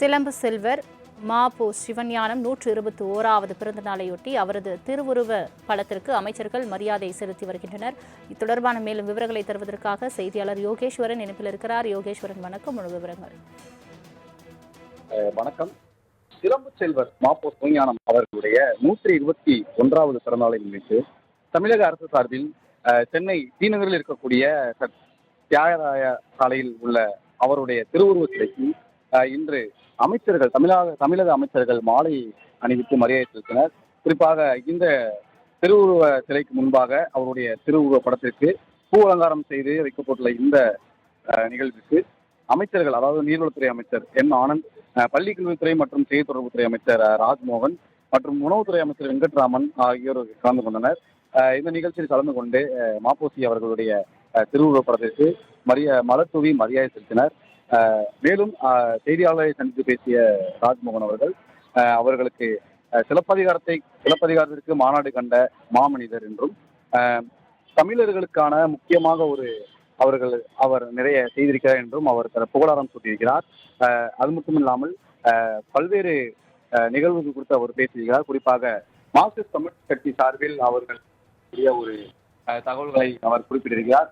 சிலம்பு செல்வர் மா.பொ. சிவஞானம் 121வது பிறந்த நாளையொட்டி அவரது திருவுருவ படத்திற்கு அமைச்சர்கள் மரியாதை செலுத்தி வருகின்றனர். இத்தொடர்பான மேலும் விவரங்களை தருவதற்காக செய்தியாளர் யோகேஸ்வரன் இணைப்பில் இருக்கிறார். யோகேஸ்வரன், வணக்கம். முழு விவரங்கள். வணக்கம். சிலம்பு செல்வர் மா.பொ. சிவஞானம் அவர்களுடைய 121வது பிறந்தநாளை முன்னிட்டு தமிழக அரசு சார்பில் சென்னை டி.நகரில் இருக்கக்கூடிய தியாகராய சாலையில் உள்ள அவருடைய திருவுருவ சிலைக்கு இன்று அமைச்சர்கள் தமிழக அமைச்சர்கள் மாலை அணிவித்து மரியாதை செலுத்தினர். குறிப்பாக இந்த திருவுருவ சிலைக்கு முன்பாக அவருடைய திருவுருவ படத்திற்கு பூ அலங்காரம் செய்து வைக்கப்பட்டுள்ள இந்த நிகழ்வுக்கு அமைச்சர்கள், அதாவது நீர்வளத்துறை அமைச்சர் என் ஆனந்த், பள்ளிக்கல்வித்துறை மற்றும் செய்தி தொடர்புத்துறை அமைச்சர் ராஜ்மோகன் மற்றும் உணவுத்துறை அமைச்சர் வெங்கட்ராமன் ஆகியோர் கலந்து கொண்டனர். இந்த நிகழ்ச்சியில் கலந்து கொண்டு மாப்போசி அவர்களுடைய திருவுருவ படத்திற்கு மலர் தூவி மரியாதை செலுத்தினர். மேலும் செய்தியாளரை சந்தித்து பேசிய ராஜ்மோகன் அவர்கள் அவர்களுக்கு சிலப்பதிகாரத்திற்கு மாநாடு கண்ட மாமனிதர் என்றும், தமிழர்களுக்கான முக்கியமாக அவர் நிறைய செய்திருக்கிறார் என்றும் அவர் புகழாரம் சூட்டியிருக்கிறார். அது மட்டும் இல்லாமல் பல்வேறு நிகழ்வுகள் குறித்து அவர் பேசியிருக்கிறார். குறிப்பாக மார்க்சிஸ்ட் கம்யூனிஸ்ட் கட்சி சார்பில் அவர்கள் ஒரு தகவல்களை அவர் குறிப்பிட்டிருக்கிறார்.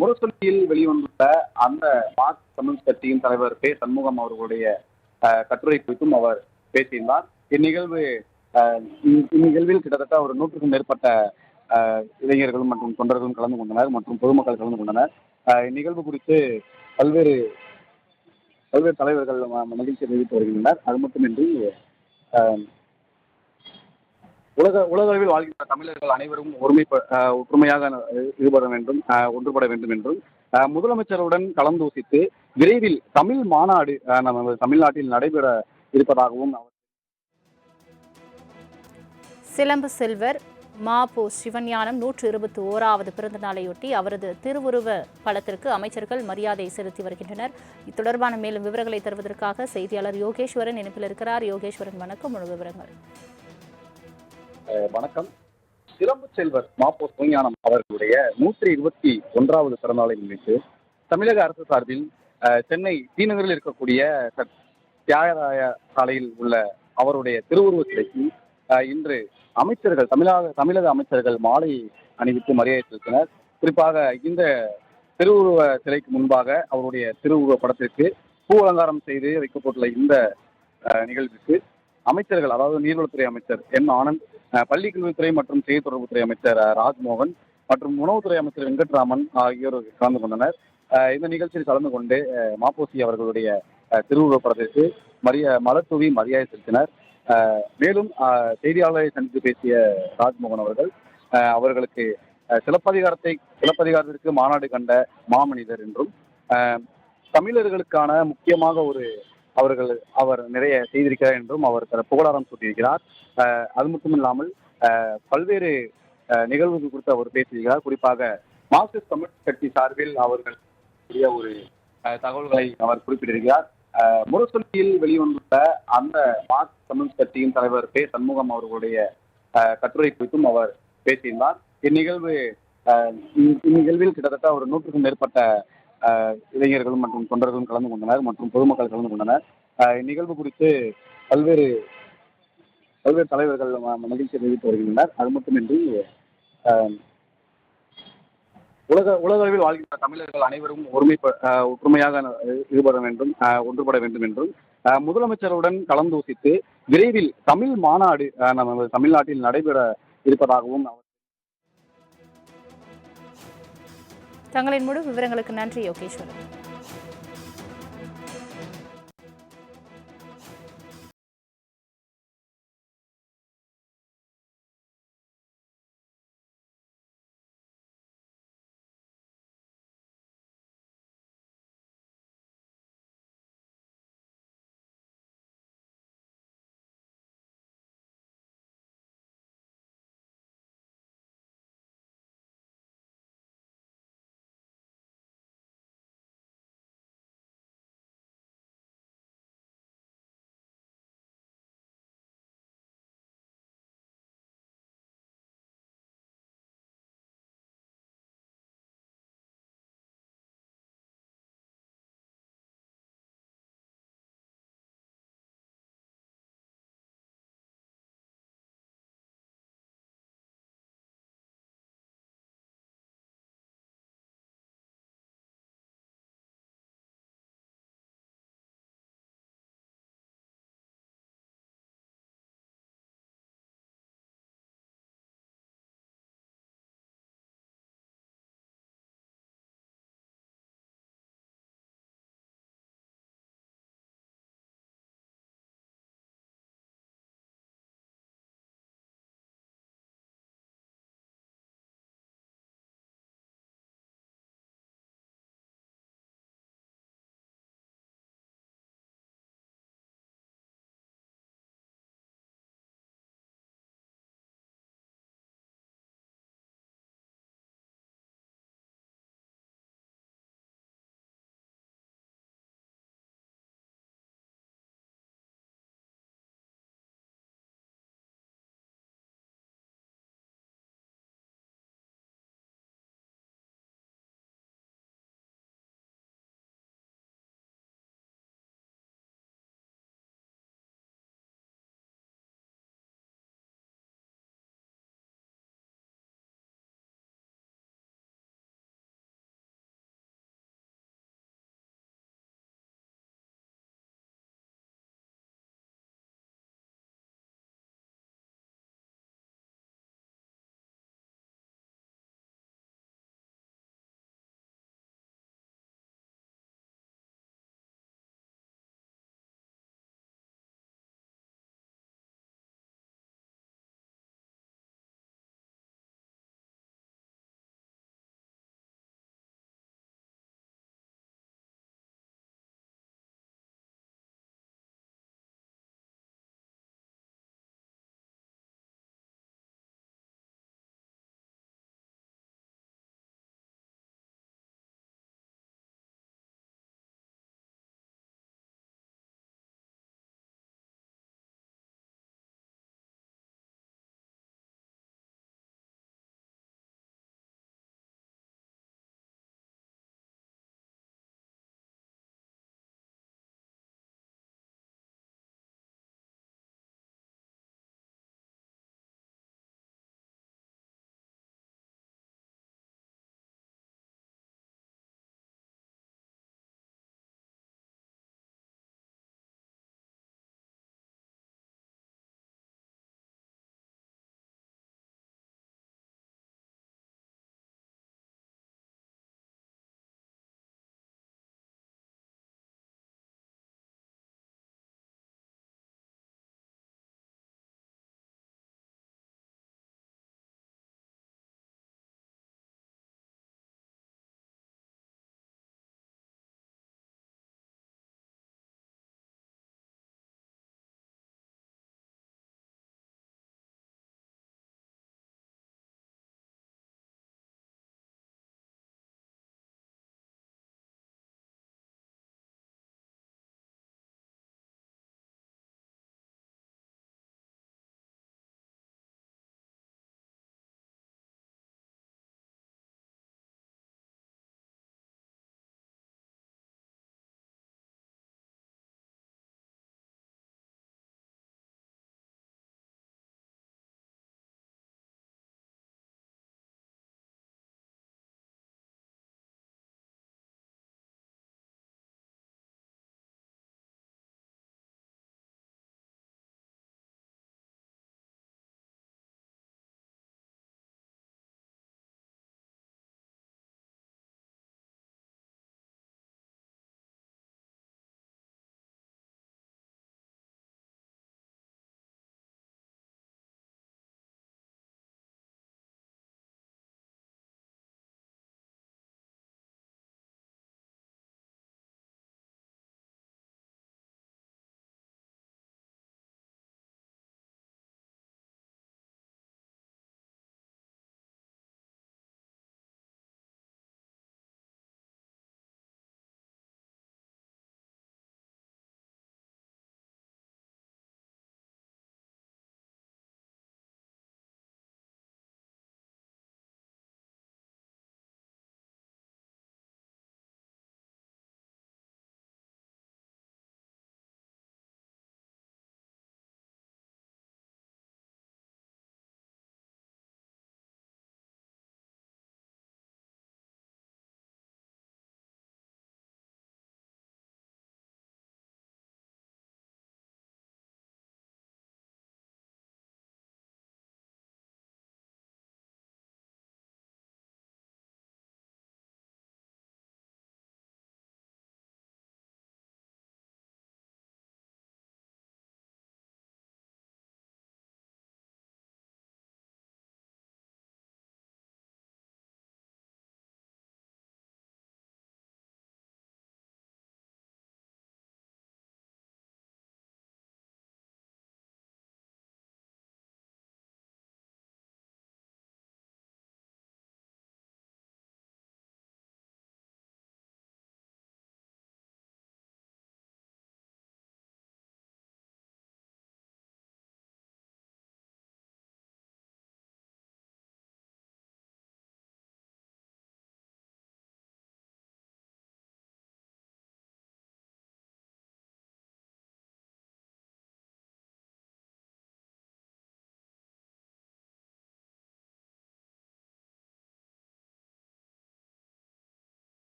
முரசொலியில் வெளிவந்துள்ள அந்த மார்க்சிஸ்ட் கம்யூனிஸ்ட் கட்சியின் தலைவர் பே. சண்முகம் அவர்களுடைய கட்டுரை குறித்தும் அவர் பேசியிருந்தார். இந்நிகழ்வில் கிட்டத்தட்ட ஒரு 100க்கும் மேற்பட்ட இளைஞர்களும் மற்றும் தொண்டர்களும் கலந்து கொண்டனர் மற்றும் பொதுமக்கள் கலந்து கொண்டனர். இந்நிகழ்வு குறித்து பல்வேறு தலைவர்கள் மகிழ்ச்சி தெரிவித்து வருகின்றனர். அது மட்டுமின்றி உலகளவில் வாழ்கின்ற தமிழர்கள் அனைவரும் ஒற்றுமையாக ஒன்றுபட வேண்டும் என்றும் முதலமைச்சருடன் கலந்தோசித்து விரைவில் தமிழ் மாநாடு நமது தமிழ்நாட்டில் நடைபெற இருப்பதாகவும் அவர். சிலம்பு செல்வர் மா.பொ. சிவஞானம் 121வது பிறந்த நாளையொட்டி அவரது திருவுருவ படத்திற்கு அமைச்சர்கள் மரியாதை செலுத்தி வருகின்றனர். இத்தொடர்பான மேலும் விவரங்களை தருவதற்காக செய்தியாளர் யோகேஸ்வரன் இணைப்பில் இருக்கிறார். யோகேஸ்வரன், வணக்கம். முழு விவரங்கள். வணக்கம். சிலம்பு செல்வர் மா.பொ. சிவஞானம் அவர்களுடைய 121வது பிறந்தநாளை முன்னிட்டு தமிழக அரசு சார்பில் சென்னை டி.நகரில் இருக்கக்கூடிய தியாகராய சாலையில் உள்ள அவருடைய திருவுருவ சிலைக்கு இன்று அமைச்சர்கள் தமிழக அமைச்சர்கள் மாலை அணிவித்து மரியாதை செலுத்தினர். குறிப்பாக இந்த திருவுருவ சிலைக்கு முன்பாக அவருடைய திருவுருவ படத்திற்கு பூ அலங்காரம் செய்து வைக்கப்பட்டுள்ள இந்த நிகழ்வுக்கு அமைச்சர்கள், அதாவது நீர்வளத்துறை அமைச்சர் என் ஆனந்த், பள்ளிக்கல்வித்துறை மற்றும் செய்தி தொடர்புத்துறை அமைச்சர் ராஜ்மோகன் மற்றும் உணவுத்துறை அமைச்சர் வெங்கட்ராமன் ஆகியோர் கலந்து கொண்டனர். இந்த நிகழ்ச்சியில் கலந்து கொண்டு மாப்போசி அவர்களுடைய திருவுருவ படத்திற்கு மலர் தூவி மரியாதை செலுத்தினர். மேலும் செய்தியாளரை சந்தித்து பேசிய ராஜ்மோகன் அவர்கள் அவர்களுக்கு சிலப்பதிகாரத்திற்கு மாநாடு கண்ட மாமனிதர் என்றும், தமிழர்களுக்கான முக்கியமாக அவர் நிறைய செய்திருக்கிறார் என்றும் அவர் புகழாரம் சூட்டியிருக்கிறார். அது மட்டும் இல்லாமல் பல்வேறு நிகழ்வுகள் குறித்து அவர் பேசியிருக்கிறார். குறிப்பாக மார்க்சிஸ்ட் கம்யூனிஸ்ட் கட்சி சார்பில் அவர்கள் ஒரு தகவல்களை அவர் குறிப்பிட்டிருக்கிறார். முரசொலியில் வெளிவந்துள்ள அந்த மார்க்சிஸ்ட் கம்யூனிஸ்ட் கட்சியின் தலைவர் பே. சண்முகம் அவர்களுடைய கட்டுரை குறித்தும் அவர் பேசியிருந்தார். இந்நிகழ்வில் கிட்டத்தட்ட ஒரு 100க்கும் மேற்பட்ட இளைஞர்களும் மற்றும் தொண்டர்களும் கலந்து கொண்டனர் மற்றும் பொதுமக்கள் கலந்து கொண்டனர். இந்நிகழ்வு குறித்து பல்வேறு தலைவர்கள் மகிழ்ச்சி தெரிவித்து வருகின்றனர். அது மட்டுமின்றி உலகளவில் வாழ்கின்ற தமிழர்கள் அனைவரும் ஒற்றுமையாக ஒன்றுபட வேண்டும் என்றும் முதலமைச்சருடன் கலந்தோசித்து விரைவில் தமிழ் மாநாடு நமது தமிழ்நாட்டில் நடைபெற இருப்பதாகவும் அவர். தங்களின் முழு விவரங்களுக்கு நன்றி யோகேஸ்வரன்.